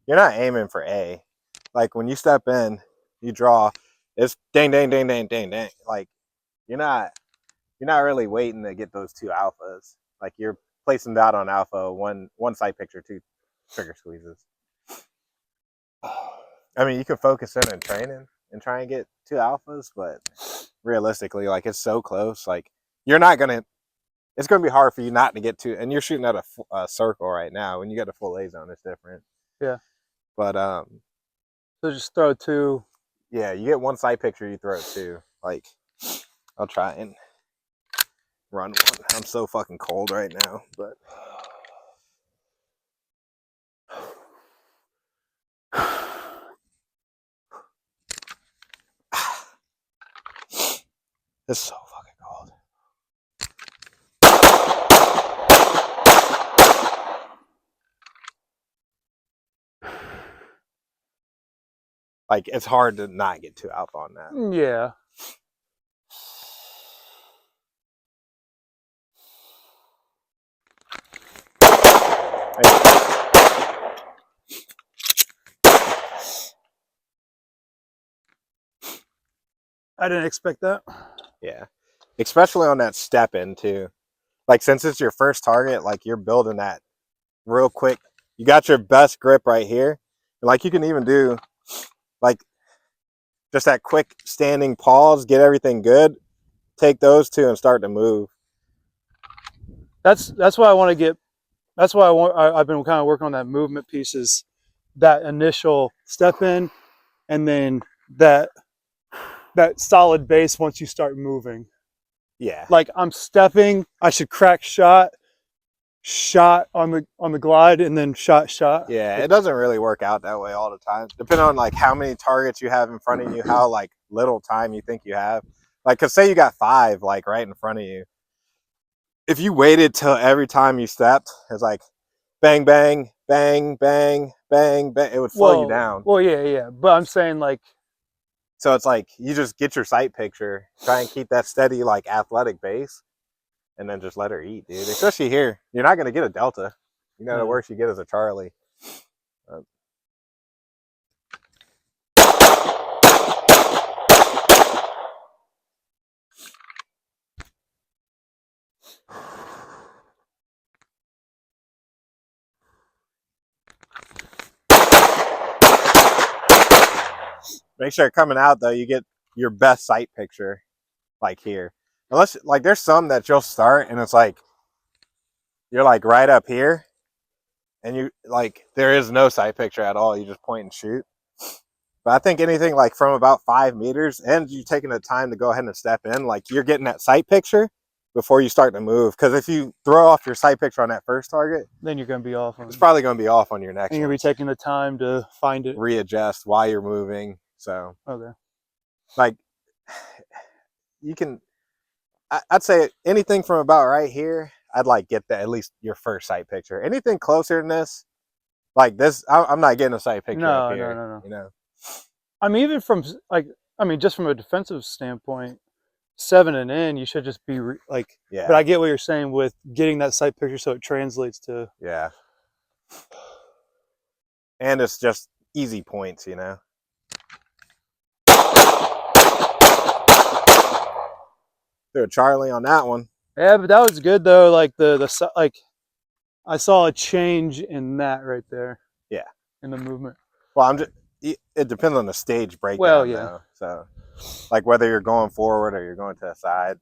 you're not aiming for A. Like when you step in, you draw, it's dang, dang, dang, dang, dang, dang. Like you're not really waiting to get those two alphas. Like you're placing that on alpha, one sight picture, two trigger squeezes. I mean, you can focus in and training and try and get two alphas, but realistically, like it's so close. Like you're not gonna. It's gonna be hard for you not to get two. And you're shooting at a circle right now. When you get a full A zone, it's different. Yeah. But So just throw two. yeah, you get one sight picture, you throw two. Like I'll try and run one. I'm so fucking cold right now, but. It's so fucking cold. Like it's hard to not get two alpha on that. Yeah. I didn't expect that. Yeah, especially on that step in too. Like since it's your first target, like you're building that real quick. You got your best grip right here, and like you can even do like just that quick standing pause, get everything good, take those two and start to move. That's why I want to get. That's why I've been kind of working on that movement piece. Is that initial step in, and then that solid base once you start moving. Yeah. Like I'm stepping, I should crack shot on the glide, and then shot. Yeah, it doesn't really work out that way all the time. Depending on like how many targets you have in front of you, how like little time you think you have. Like, cause say you got 5 like right in front of you. If you waited till every time you stepped, it's like bang, bang, bang, bang, bang, bang. It would slow you down. Well, yeah. But I'm saying like. So it's like you just get your sight picture, try and keep that steady like athletic base, and then just let her eat, dude. Especially here, you're not gonna get a delta. You know, the worst you get is a Charlie. Make sure coming out though, you get your best sight picture, like here. Unless like there's some that you'll start and it's like you're like right up here, and you like there is no sight picture at all. You just point and shoot. But I think anything like from about 5 meters, and you taking the time to go ahead and step in, like you're getting that sight picture before you start to move. Because if you throw off your sight picture on that first target, then you're going to be off. It's probably going to be off on your next. And you're going to be taking the time to find it, readjust while you're moving. So okay, like you can, I'd say anything from about right here, I'd like get that at least your first sight picture. Anything closer than this, like this, I'm not getting a sight picture up here. No. You know, I mean, even from like, I mean, just from a defensive standpoint, 7 and in, you should just be like. Yeah. But I get what you're saying with getting that sight picture so it translates to. Yeah. And it's just easy points, you know. Threw a Charlie on that one. Yeah, but that was good though. Like the like, I saw a change in that right there. Yeah. In the movement. Well, I'm just. It depends on the stage breakdown. Well, yeah. Though, so, like whether you're going forward or you're going to the side.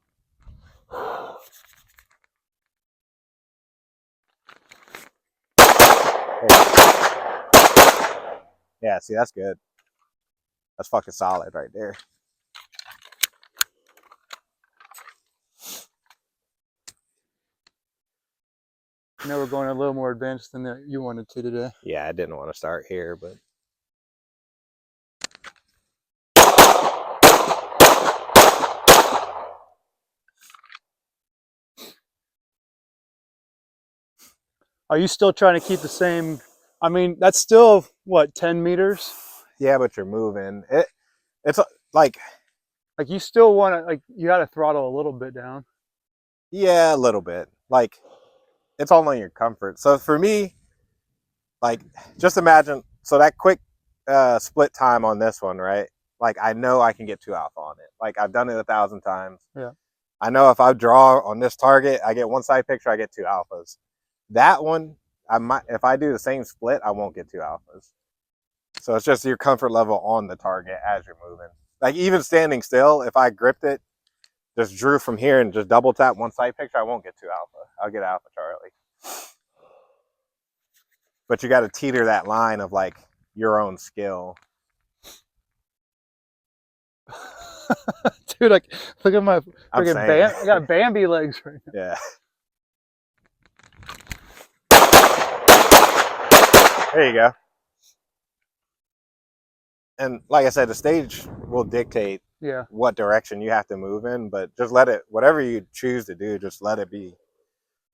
Yeah, see, that's good. That's fucking solid right there. Now we're going a little more advanced than you wanted to today. Yeah, I didn't want to start here, but. Are you still trying to keep the same? I mean, that's still what, 10 meters? Yeah, but you're moving. It's like you still want to, like, you got to throttle a little bit down. Yeah, a little bit. Like it's all on your comfort. So for me, like just imagine so that quick split time on this one, right? Like I know I can get 2 alpha on it. Like I've done it 1,000 times. Yeah. I know if I draw on this target, I get 1 side picture, I get 2 alphas. That one, I might, if I do the same split, I won't get 2 alphas. So it's just your comfort level on the target as you're moving. Like even standing still, if I gripped it, just drew from here and just double tap 1 side picture, I won't get 2 alpha. I'll get alpha Charlie. But you got to teeter that line of like your own skill. Dude, like, look at my I'm freaking saying. I got Bambi legs right now. Yeah. There you go. And like I said, the stage will dictate what direction you have to move in, but just let it, whatever you choose to do, just let it be.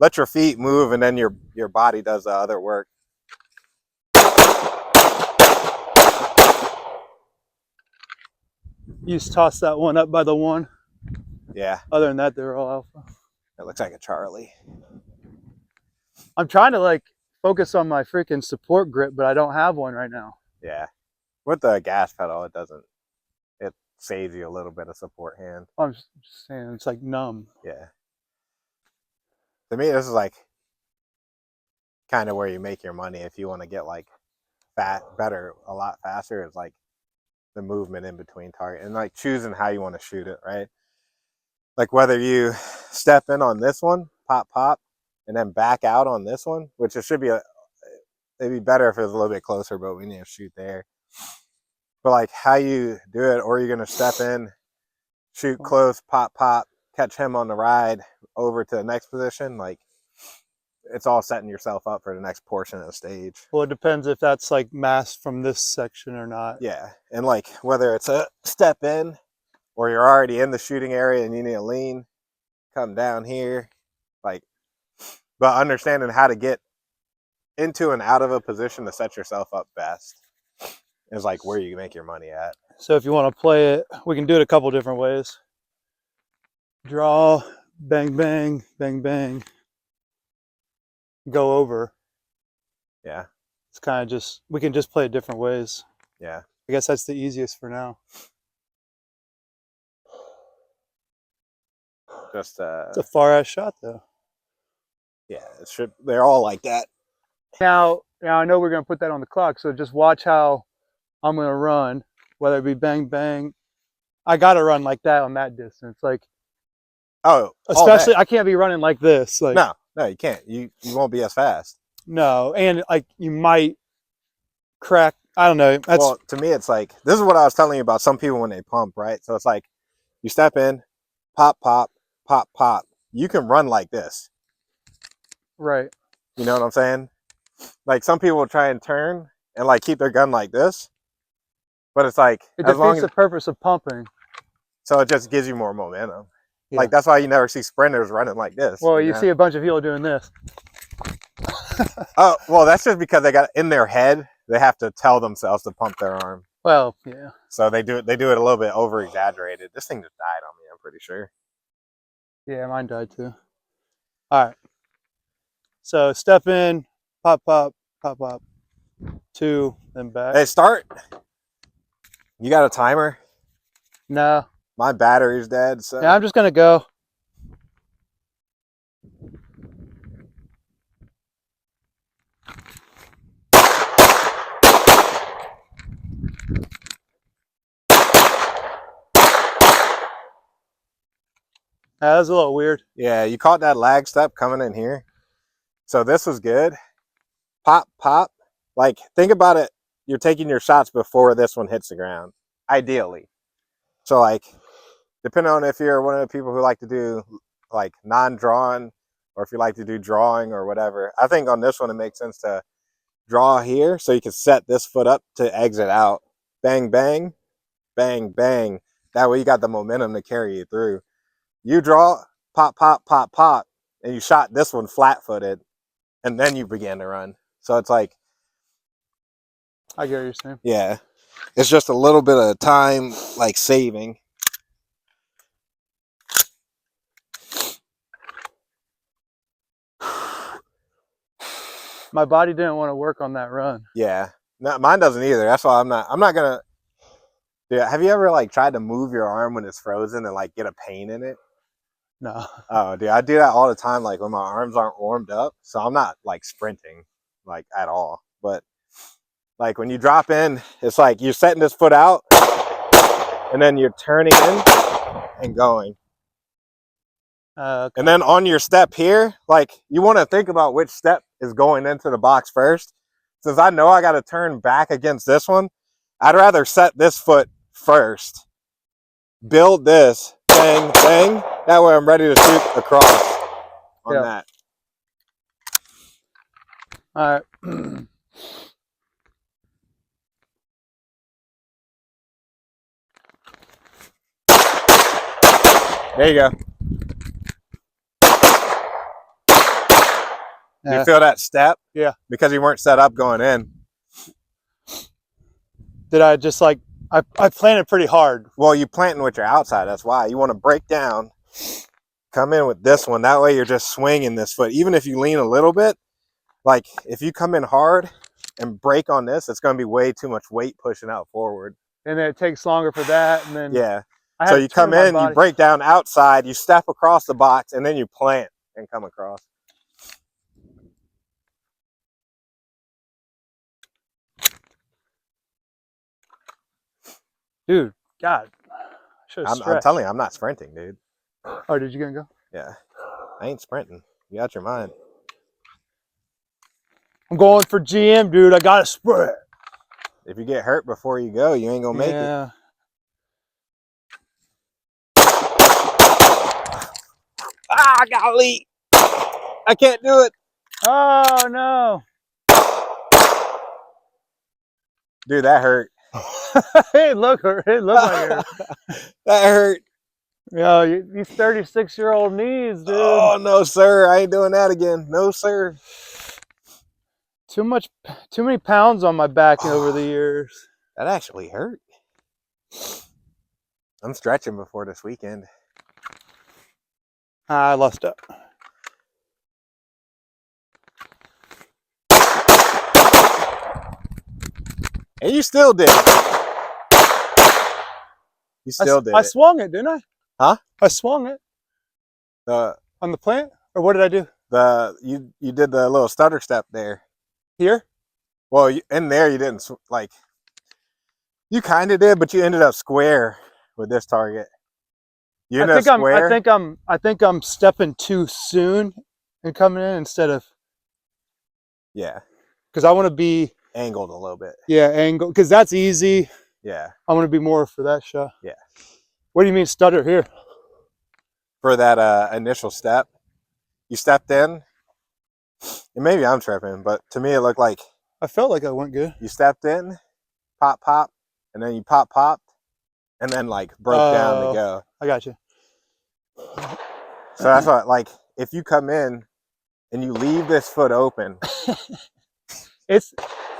Let your feet move and then your body does the other work. You just toss that one up by the one. Yeah. Other than that, they're all alpha. It looks like a Charlie. I'm trying to like focus on my freaking support grip, but I don't have one right now. Yeah. With the gas pedal, it doesn't. It saves you a little bit of support hand. I'm just saying, it's like numb. Yeah. To me, this is like kind of where you make your money if you want to get like better, a lot faster. Is like the movement in between target and like choosing how you want to shoot it, right? Like whether you step in on this one, pop, pop, and then back out on this one, which it should be it'd be better if it was a little bit closer, but we need to shoot there. But like how you do it, or you're gonna step in, shoot close, pop, pop, catch him on the ride over to the next position, like it's all setting yourself up for the next portion of the stage. Well, it depends if that's like masked from this section or not. Yeah, and like whether it's a step in or you're already in the shooting area and you need to lean, come down here, like, but understanding how to get into and out of a position to set yourself up best is like where you make your money at. So if you want to play it, we can do it a couple different ways. Draw, bang, bang, bang, bang, go over. Yeah. It's kind of just, we can just play it different ways. Yeah. I guess that's the easiest for now. Just it's a far ass shot though. Yeah, it should, they're all like that. Now I know we're gonna put that on the clock, so just watch how I'm gonna run, whether it be bang bang. I gotta run like that on that distance. Like, oh, especially I can't be running like this. Like, no, you can't. You won't be as fast. No, and like you might crack. I don't know. Well, to me, it's like, this is what I was telling you about some people when they pump, right? So it's like you step in, pop, pop, pop, pop. You can run like this. Right. You know what I'm saying? Like some people will try and turn and like keep their gun like this, but it's like it defeats the purpose of pumping. So it just gives you more momentum. Yeah. Like that's why you never see sprinters running like this. Well, you see a bunch of people doing this. Oh, well, that's just because they got in their head. They have to tell themselves to pump their arm. Well, yeah. So they do it a little bit over exaggerated. This thing just died on me, I'm pretty sure. Yeah, mine died too. All right. So step in, pop, pop, pop, pop. 2, then back. Hey, start. You got a timer? No. My battery's dead, so. Yeah, I'm just gonna go. That was a little weird. Yeah, you caught that lag step coming in here. So this was good. Pop, pop. Like, think about it. You're taking your shots before this one hits the ground, ideally. So, like, depending on if you're one of the people who like to do, like, non-drawn, or if you like to do drawing or whatever. I think on this one, it makes sense to draw here so you can set this foot up to exit out. Bang, bang, bang, bang. That way you got the momentum to carry you through. You draw, pop, pop, pop, pop, and you shot this one flat-footed, and then you began to run. So it's like, I get what you're saying. Yeah, it's just a little bit of time, like saving. My body didn't want to work on that run. Yeah, No, mine doesn't either. That's why I'm not gonna. Dude, have you ever like tried to move your arm when it's frozen and like get a pain in it? No. Oh, dude, I do that all the time. Like when my arms aren't warmed up, so I'm not like sprinting, like at all. But like when you drop in, it's like you're setting this foot out, and then you're turning in and going. Okay. And then on your step here, like you want to think about which step is going into the box first. Since I know I got to turn back against this one, I'd rather set this foot first, build this, bang, bang. That way I'm ready to shoot across on that. All right. There you go. Yeah. You feel that step? Yeah. Because you weren't set up going in. Did I just like, I planted pretty hard. Well, you planting with your outside. That's why. You want to break down, come in with this one. That way you're just swinging this foot. Even if you lean a little bit, like if you come in hard and break on this, it's going to be way too much weight pushing out forward. And then it takes longer for that. And then yeah. So you come in, you break down outside, you step across the box, and then you plant and come across. Dude, God. I'm telling you, I'm not sprinting, dude. Oh, did you gonna go? Yeah. I ain't sprinting. You got your mind. I'm going for GM, dude. I got to sprint. If you get hurt before you go, you ain't going to make it. Ah, golly. I can't do it. Oh, no. Dude, that hurt. It looked like it hurt. That hurt. Yo, these 36-year-old knees, dude. Oh, no, sir. I ain't doing that again. No, sir. Too many pounds on my back over the years. That actually hurt. I'm stretching before this weekend. I lost it. And you still did it. You still did it. I swung it, didn't I? Huh? I swung it. On the plant? Or what did I do? You did the little stutter step there. Here? Well, in there you didn't, like, you kind of did, but you ended up square with this target. You ended up square. I think I'm stepping too soon and coming in instead of. Yeah. Because I want to be angled a little bit. Yeah, angle. Because that's easy. Yeah. I want to be more for that shot. Yeah. What do you mean stutter here? For that initial step, you stepped in. And maybe I'm tripping, but to me it looked like I felt like I went good. You stepped in, pop, and then you popped, and then like broke down to go. I got you. So that's what, like, if you come in and you leave this foot open,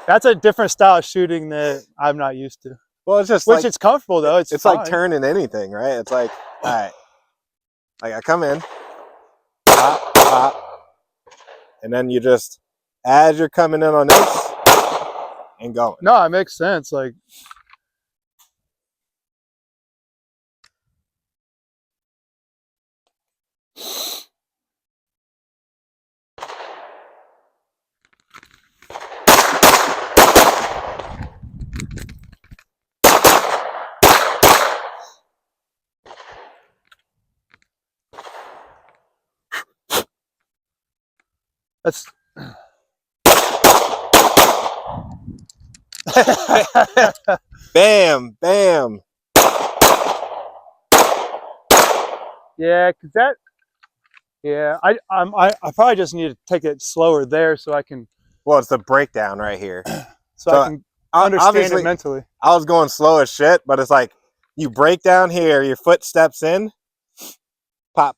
that's a different style of shooting that I'm not used to. Well, it's just it's comfortable though. It's like turning anything, right? It's like, all right, like I come in, pop, and then you just, as you're coming in on this and going. No, it makes sense. Like, that's Bam. Yeah, cause I probably just need to take it slower there so I can. Well, it's the breakdown right here, so I can understand it mentally. I was going slow as shit, but it's like you break down here, your foot steps in, pop.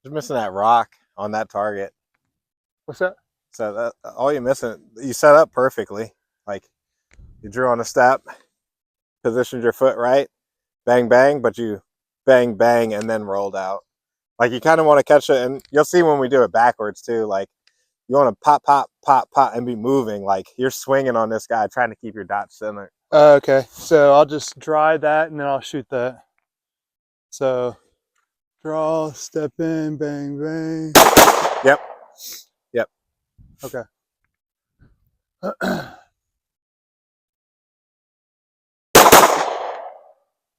Just missing that rock on that target. What's that? So all you're missing, you set up perfectly. Like you drew on a step, positioned your foot right, bang, bang, but you bang, bang, and then rolled out. Like you kind of want to catch it, and you'll see when we do it backwards too. Like you want to pop, pop, pop, pop, and be moving. Like you're swinging on this guy, trying to keep your dot center. Okay, so I'll just dry that and then I'll shoot that. So draw, step in, bang, bang. Yep. Yep. Okay.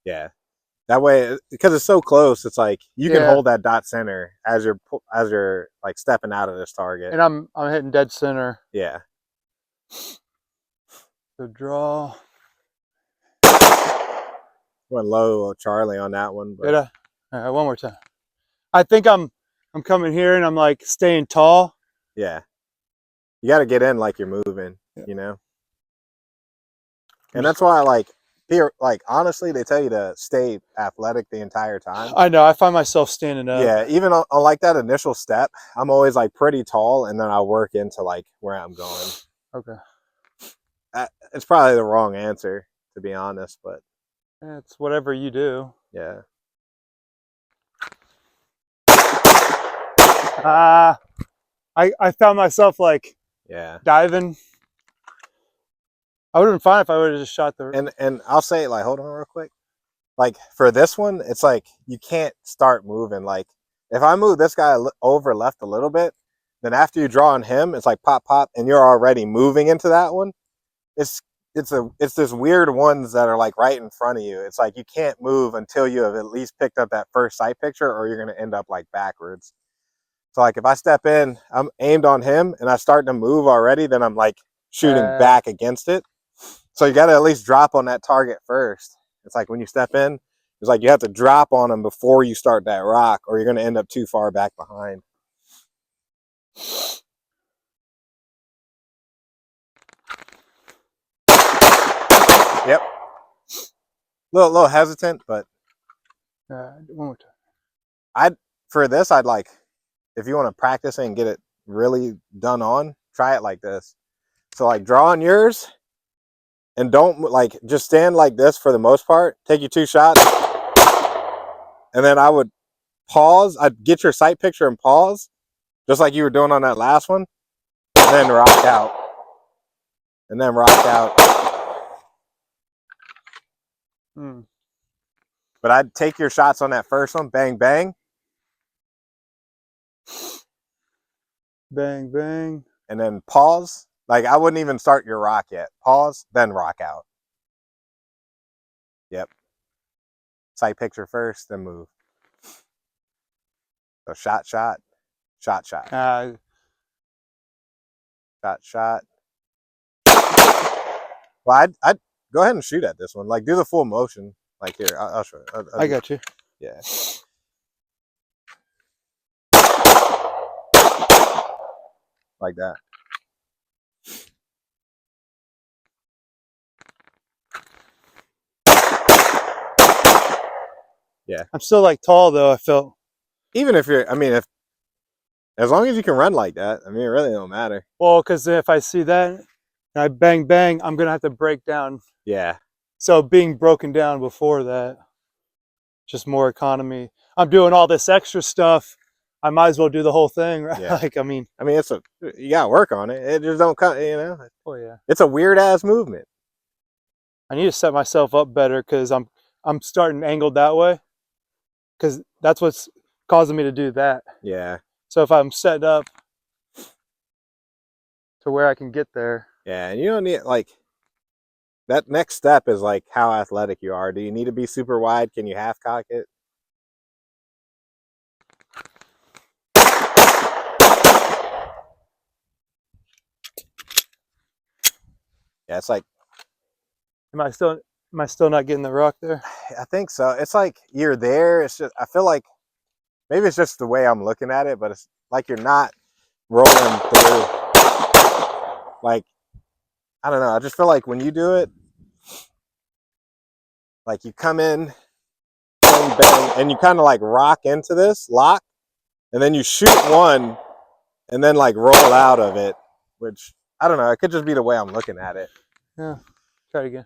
Yeah. That way, because it's so close, it's like you can Yeah. hold that dot center as you're like stepping out of this target. And I'm hitting dead center. Yeah. So draw. Went low, Charlie, on that one. But Did I? All right, one more time. I think I'm coming here and I'm like staying tall. yeah, you got to get in like you're moving, you know. And that's why, like here, like honestly, they tell you to stay athletic the entire time. I know. I find myself standing up. Yeah, even on like that initial step, I'm always like pretty tall, and then I work into like where I'm going. Okay. It's probably the wrong answer, to be honest, but It's whatever you do. yeah. I found myself like Yeah. diving. I would have been fine if I would have just shot the. And I'll say, like, hold on real quick. Like for this one, it's like you can't start moving. Like if I move this guy over left a little bit, then after you draw on him, it's like pop pop, and you're already moving into that one. It's this weird ones that are like right in front of you. It's like you can't move until you have at least picked up that first sight picture, or you're gonna end up like backwards. So like if I step in, I'm aimed on him, and I start to move already, then I'm like shooting back against it. So you got to at least drop on that target first. It's like when you step in, it's like you have to drop on them before you start that rock, or you're going to end up too far back behind. Yep. Little hesitant, but One more time. For this, I'd like, if you want to practice and get it really done on, try it like this. So like draw on yours, and don't like just stand like this for the most part. Take your 2 shots, and then I would pause. I'd get your sight picture and pause, just like you were doing on that last one, and then rock out. And then rock out. But I'd take your shots on that first one, bang, bang. Bang, bang. And then pause. Like I wouldn't even start your rock yet. Pause, then rock out. Yep. Sight picture first, then move. So shot, shot, shot, shot. Shot, shot. Well, I'd go ahead and shoot at this one. Like do the full motion. Like here, I'll show you. I got you. Yeah. Like that. Yeah. I'm still like tall though. I felt. Even if you're, I mean, if as long as you can run like that, I mean, it really don't matter. Well, because if I see that and I bang bang, I'm gonna have to break down. Yeah. So being broken down before that, just more economy. I'm doing all this extra stuff. I might as well do the whole thing, right? Yeah. Like, I mean, you gotta work on it. It just don't come, you know. Oh yeah. It's a weird ass movement. I need to set myself up better because I'm starting angled that way, because that's what's causing me to do that. Yeah. So if I'm set up to where I can get there. Yeah, and you don't need like that next step is like how athletic you are. Do you need to be super wide? Can you half cock it? Yeah, it's like Am I still not getting the rock there? I think so. It's like you're there. It's just I feel like maybe it's just the way I'm looking at it, but it's like you're not rolling through. Like I don't know. I just feel like when you do it, like you come in, bang, bang, and you kind of like rock into this lock, and then you shoot one, and then like roll out of it, which I don't know. It could just be the way I'm looking at it. Yeah. Try it again.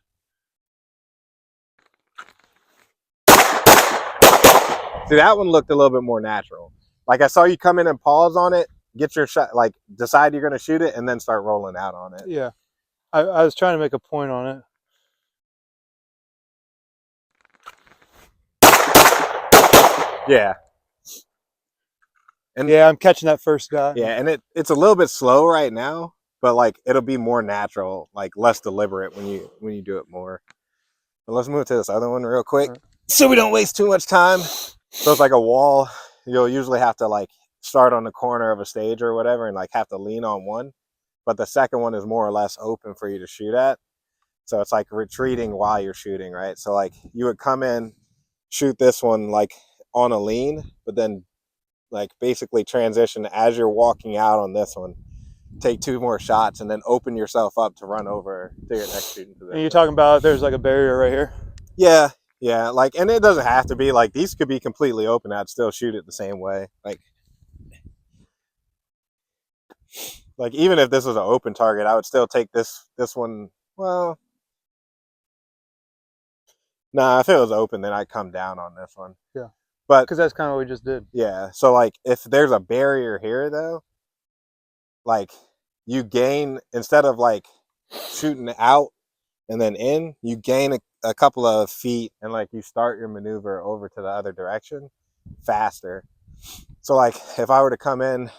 See, that one looked a little bit more natural. Like I saw you come in and pause on it, get your shot, like decide you're going to shoot it, and then start rolling out on it. Yeah, I was trying to make a point on it. Yeah. And yeah, I'm catching that first guy. Yeah, and it's a little bit slow right now, but like it'll be more natural, like less deliberate when you do it more. But let's move to this other one real quick, so we don't waste too much time. So it's like a wall. You'll usually have to like start on the corner of a stage or whatever, and like have to lean on one, but the second one is more or less open for you to shoot at. So it's like retreating while you're shooting, right? So like you would come in, shoot this one like on a lean, but then like basically transition as you're walking out on this one, take 2 more shots, and then open yourself up to run over to your next shooting position. And you're talking about there's like a barrier right here. Yeah, like, and it doesn't have to be like these could be completely open. I'd still shoot it the same way. Like even if this was an open target, I would still take this one. Well, nah, if it was open, then I'd come down on this one. Yeah, but because that's kind of what we just did. Yeah, so like if there's a barrier here though, like you gain, instead of like shooting out and then in, you gain a couple of feet, and like you start your maneuver over to the other direction faster. So like if I were to come in,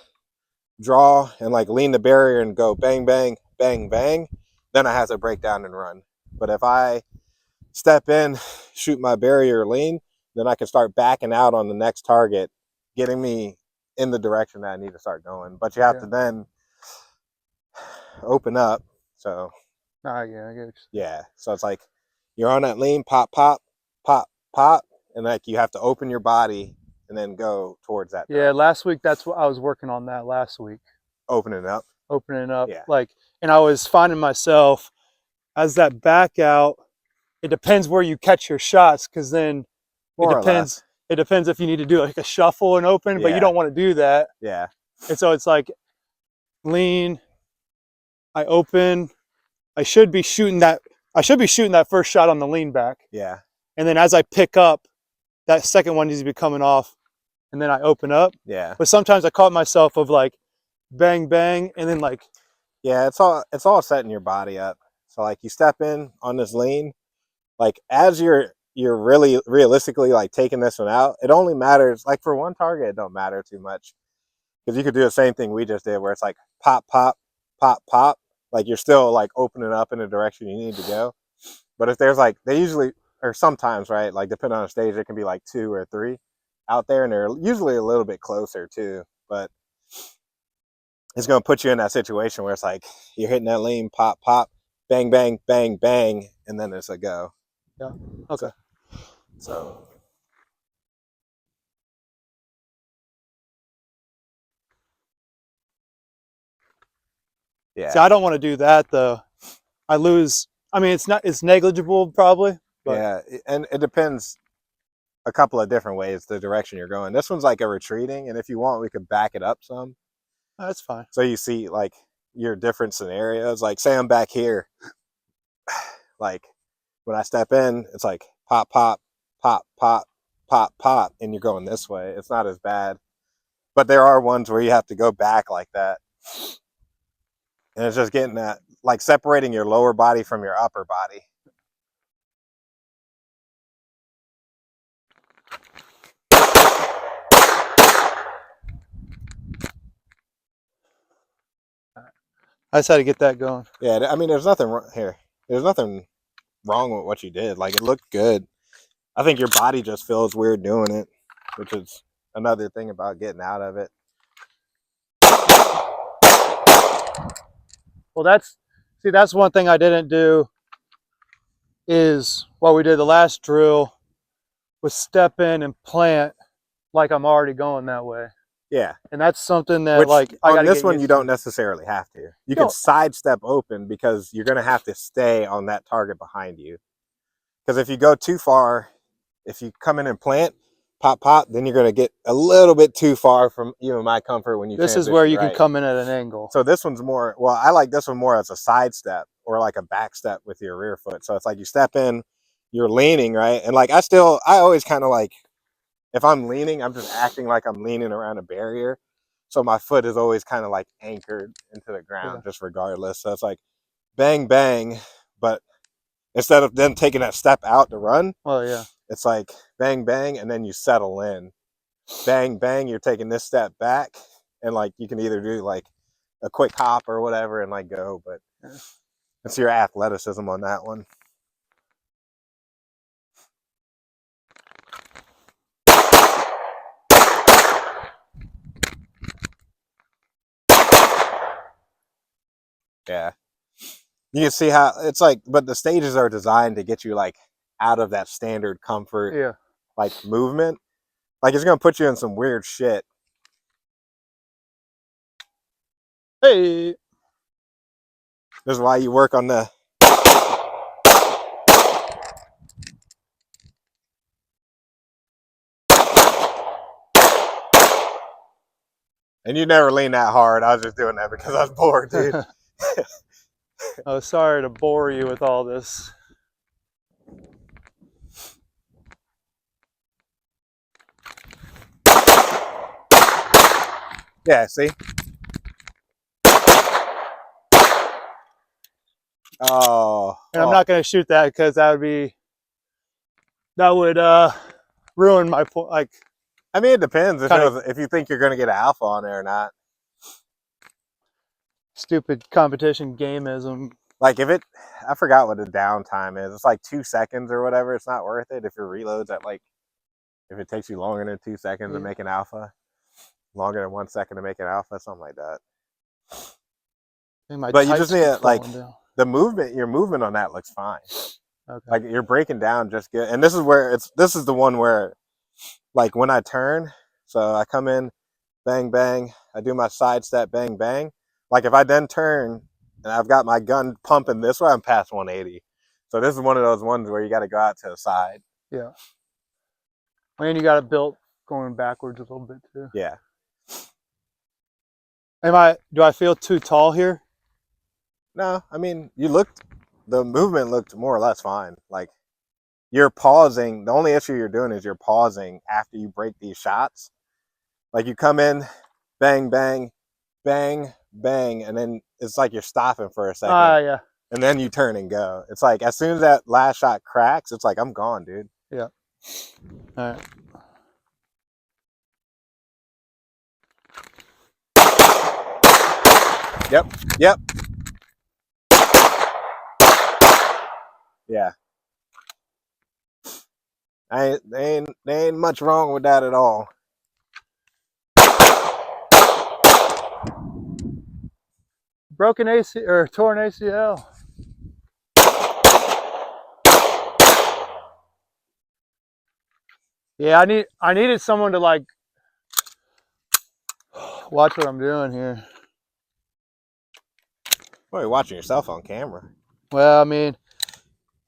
draw, and like lean the barrier and go bang bang bang bang, then I have to break down and run. But if I step in, shoot my barrier, lean, then I can start backing out on the next target, getting me in the direction that I need to start going. But you have to then open up. So yeah, I get it. Yeah, so it's like you're on that lean, pop, pop, pop, pop, and like you have to open your body and then go towards that Yeah, direction. last week that's what I was working on that last week. Opening up. Yeah. Like, and I was finding myself as that back out. It depends where you catch your shots, because then More or less. It depends if you need to do like a shuffle and open, but you don't want to do that. Yeah. And so it's like lean, I open, I should be shooting that first shot on the lean back. Yeah. And then as I pick up, that second one needs to be coming off, and then I open up. Yeah. But sometimes I caught myself of like bang bang, and then like, yeah, it's all setting your body up. So like you step in on this lean, like as you're really realistically like taking this one out, it only matters like for one target, it don't matter too much, because you could do the same thing we just did where it's like pop, pop, pop, pop, like you're still like opening up in the direction you need to go. But if there's like, they usually, or sometimes, right, like depending on the stage, it can be like 2 or 3 out there, and they're usually a little bit closer too. But it's going to put you in that situation where it's like you're hitting that lean, pop, pop, bang, bang, bang, bang, and then it's a go. yeah, okay. So yeah. See, I don't want to do that though. I lose. I mean, it's negligible probably. But yeah, and it depends a couple of different ways the direction you're going. This one's like a retreating, and if you want, we could back it up some. That's fine. So you see like your different scenarios. Like say I'm back here, like when I step in, it's like pop, pop, pop, pop, pop, pop, and you're going this way. It's not as bad. But there are ones where you have to go back like that. And it's just getting that, like separating your lower body from your upper body. I just had to get that going. Yeah, I mean, there's nothing here. There's nothing wrong with what you did. Like, it looked good. I think your body just feels weird doing it, which is another thing about getting out of it. Well, that's one thing I didn't do is what we did the last drill was step in and plant like I'm already going that way. Yeah. And that's something that like I on this one you don't necessarily have to. You can sidestep open because you're going to have to stay on that target behind you. Because if you go too far, if you come in and plant, pop, pop, then you're going to get a little bit too far from even my comfort when you This is where you can come in at an angle. So this one's more, well, I like this one more as a side step or like a back step with your rear foot. So it's like you step in, you're leaning, right? And like I always kind of like if I'm leaning, I'm just acting like I'm leaning around a barrier. So my foot is always kind of like anchored into the ground, just regardless. So it's like bang, bang. But instead of then taking that step out to run, Well, yeah. it's like bang, bang, and then you settle in. Bang, bang, you're taking this step back. And like you can either do like a quick hop or whatever and like go. But it's your athleticism on that one. Yeah. You can see how it's like, but the stages are designed to get you like out of that standard comfort, Yeah. like movement. Like it's gonna put you in some weird shit. Hey. This is why you work on the. And you never lean that hard. I was just doing that because I was bored, dude. Oh, sorry to bore you with all this. Yeah, see? Oh. And I'm not going to shoot that because that would ruin my point. Like, I mean, it depends if you think you're gonna get alpha on there or not. Stupid competition gameism. Like if it, I forgot what the downtime is. It's like 2 seconds or whatever. It's not worth it if your reloads at like, if it takes you longer than 2 seconds to make an alpha, longer than 1 second to make an alpha, something like that. But you just need like the movement. Your movement on that looks fine. Okay. Like you're breaking down just good. And this is the one where, like when I turn, so I come in, bang bang, I do my side step, bang bang. Like if I then turn and I've got my gun pumping this way, I'm past 180. So this is one of those ones where you got to go out to the side. Yeah. And you got it built going backwards a little bit too. Yeah. Do I feel too tall here? No, I mean, the movement looked more or less fine. Like you're pausing. The only issue you're doing is you're pausing after you break these shots. Like you come in, bang, bang, bang, bang, and then it's like you're stopping for a second. Yeah. And then you turn and go. It's like as soon as that last shot cracks, it's like I'm gone, dude. Yeah. All right. Yep. Yep. Yeah. There ain't much wrong with that at all. Broken AC or torn ACL. Yeah, I needed someone to like watch what I'm doing here. Well, you're watching yourself on camera. Well, I mean,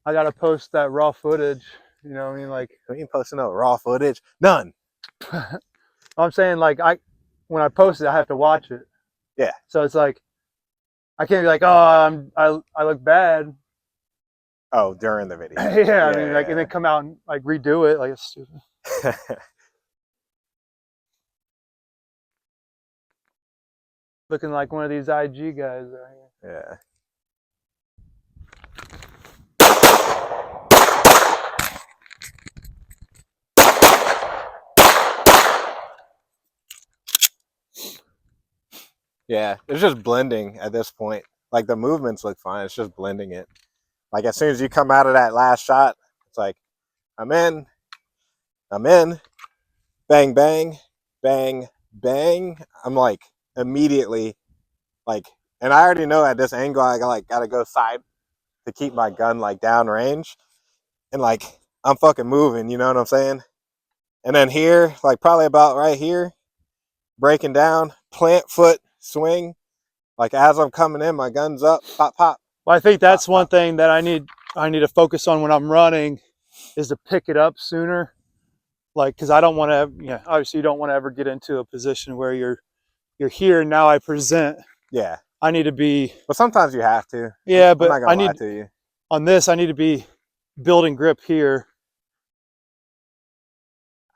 I gotta post that raw footage. You know what I mean? Like, you ain't posting no raw footage. None. I'm saying like when I post it, I have to watch it. Yeah. So it's like I can't be like, oh, I look bad. Oh, during the video. Yeah, I mean, like, and then come out and like redo it. Like it's stupid. Looking like one of these IG guys right here. Yeah. Yeah, it's just blending at this point. Like the movements look fine. It's just blending it. Like as soon as you come out of that last shot, it's like, I'm in, bang, bang, bang, bang. I'm like immediately like, and I already know at this angle, I gotta go side to keep my gun like down range. And like, I'm fucking moving, you know what I'm saying? And then here, like probably about right here, breaking down, plant foot, swing. Like as I'm coming in, my gun's up, pop, pop. Well, I think that's one thing that I need to focus on when I'm running is to pick it up sooner. Like, because I don't want to, obviously you don't want to ever get into a position where you're here and now I present. Yeah. I need to be. But sometimes you have to. Yeah, but I'm not gonna lie to you. On this, I need to be building grip here.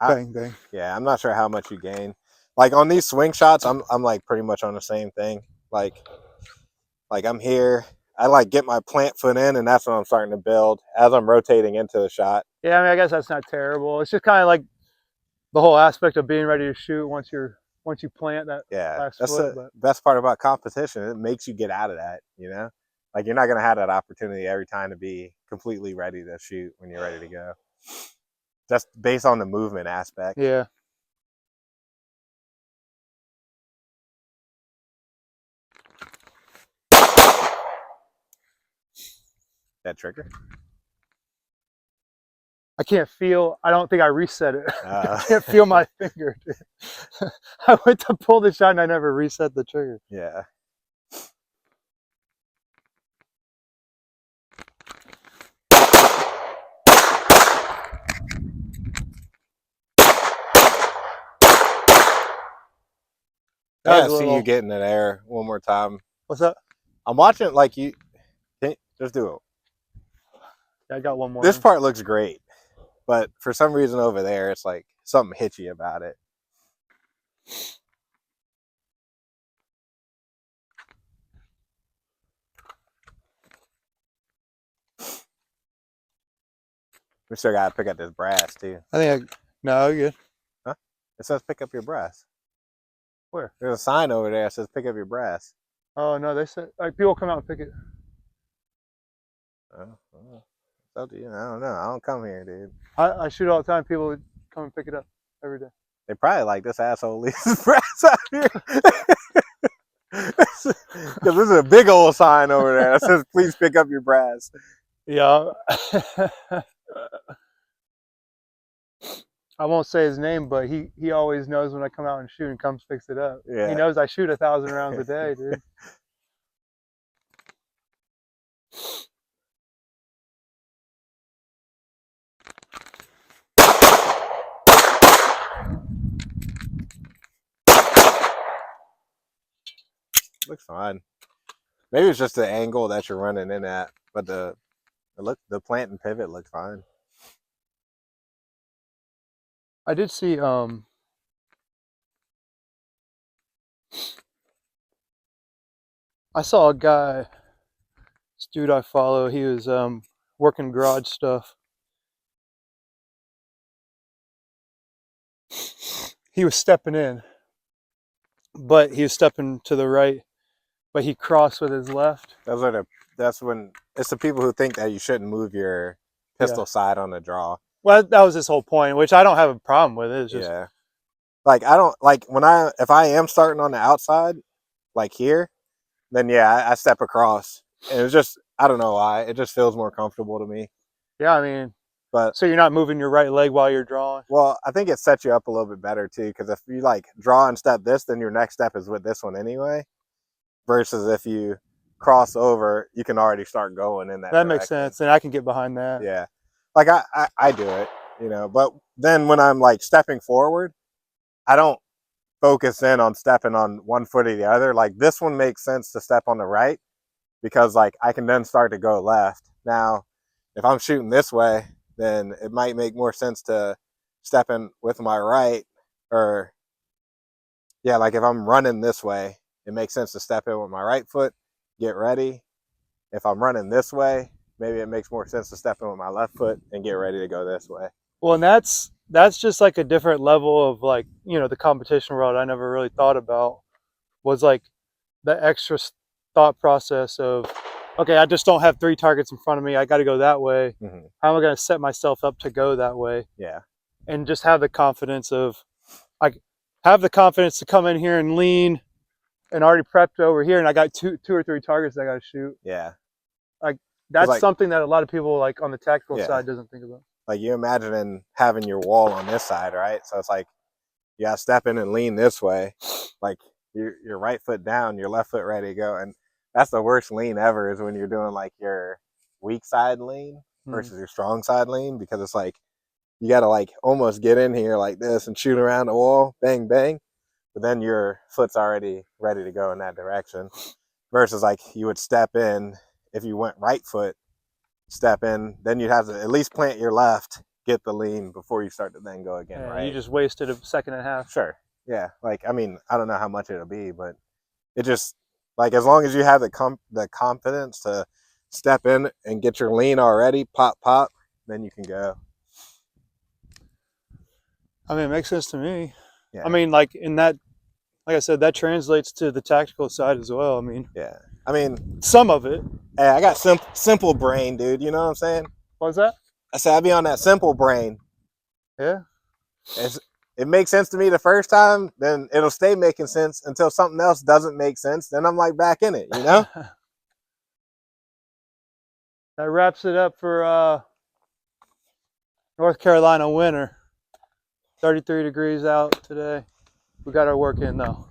bang, bang. Yeah, I'm not sure how much you gain. Like on these swing shots, I'm like pretty much on the same thing. Like I'm here. I like get my plant foot in, and that's when I'm starting to build as I'm rotating into the shot. Yeah, I mean, I guess that's not terrible. It's just kind of like the whole aspect of being ready to shoot once you plant that Yeah, last that's foot. the But best part about competition. It makes you get out of that. Like you're not gonna have that opportunity every time to be completely ready to shoot when you're ready to go. Just based on the movement aspect. yeah, That trigger. I can't feel. I don't think I reset it. I Uh, can't feel my finger. Dude. I went to pull the shot and I never reset the trigger. yeah. That I was gotta a see you little. getting it there one more time. What's that? I'm watching like you. Just do it. Yeah, I got one more. This part looks great, but for some reason over there, it's like something hitchy about it. We still gotta pick up this brass too. I think I. No, you're good. Huh? It says pick up your brass. Where? There's a sign over there that says pick up your brass. Oh no, they said like people come out and pick it. Oh, well, it's up to you. I don't know. I don't come here, dude. I shoot all the time. People would come and pick it up every day. They probably like this asshole leaves his brass out here. Because there's a big old sign over there that says please pick up your brass. Yeah. I won't say his name, but he always knows when I come out and shoot and comes fix it up. Yeah. He knows I shoot 1,000 rounds a day, dude. Looks fine. Maybe it's just the angle that you're running in at, but the plant and pivot look fine. I did see I saw a guy, this dude I follow, he was working garage stuff. He was stepping in, but he was stepping to the right, but he crossed with his left. That's when it's the people who think that you shouldn't move your pistol side on the draw. Well, that was his whole point, which I don't have a problem with. It's just like I don't like if I am starting on the outside, like here, then I step across, and it's just I don't know why it just feels more comfortable to me. yeah, I mean, but so you're not moving your right leg while you're drawing. Well, I think it sets you up a little bit better too, because if you like draw and step this, then your next step is with this one anyway. Versus if you cross over, you can already start going in that. That makes sense, and I can get behind that. Yeah, like I do it, But then when I'm like stepping forward, I don't focus in on stepping on one foot or the other. Like this one makes sense to step on the right because like I can then start to go left. Now, if I'm shooting this way, then it might make more sense to step in with my right, or like if I'm running this way, it makes sense to step in with my right foot, get ready. If I'm running this way, maybe it makes more sense to step in with my left foot and get ready to go this way. Well, and that's just like a different level of like, the competition world I never really thought about was like the extra thought process of, okay, I just don't have 3 targets in front of me. I got to go that way. Mm-hmm. How am I going to set myself up to go that way? Yeah. And just have the confidence of, to come in here and lean and already prepped over here. And I got two or three targets I got to shoot. Yeah. Like that's something that a lot of people like on the tactical side doesn't think about. Like you imagining having your wall on this side, right? So it's like, you got to step in and lean this way. Like your right foot down, your left foot ready to go. And that's the worst lean ever is when you're doing like your weak side lean versus your strong side lean, because it's like, you got to like almost get in here like this and shoot around the wall, bang, bang. But then your foot's already ready to go in that direction. Versus like you would step in, if you went right foot, step in, then you'd have to at least plant your left get the lean before you start to then go again, Yeah, right? you just wasted a second and a half. Sure. Yeah. Like, I mean, I don't know how much it'll be, but it just, like, as long as you have the confidence to step in and get your lean already, pop, pop, then you can go. I mean, it makes sense to me. Yeah. I mean, like in that, like I said, that translates to the tactical side as well. I mean, yeah. I mean, some of it. hey, I got simple brain, dude. You know what I'm saying? What's that? I said I be on that simple brain. Yeah. It makes sense to me the first time, then it'll stay making sense until something else doesn't make sense. Then I'm like back in it, you know? That wraps it up for North Carolina winter. 33 degrees out today. We got our work in though.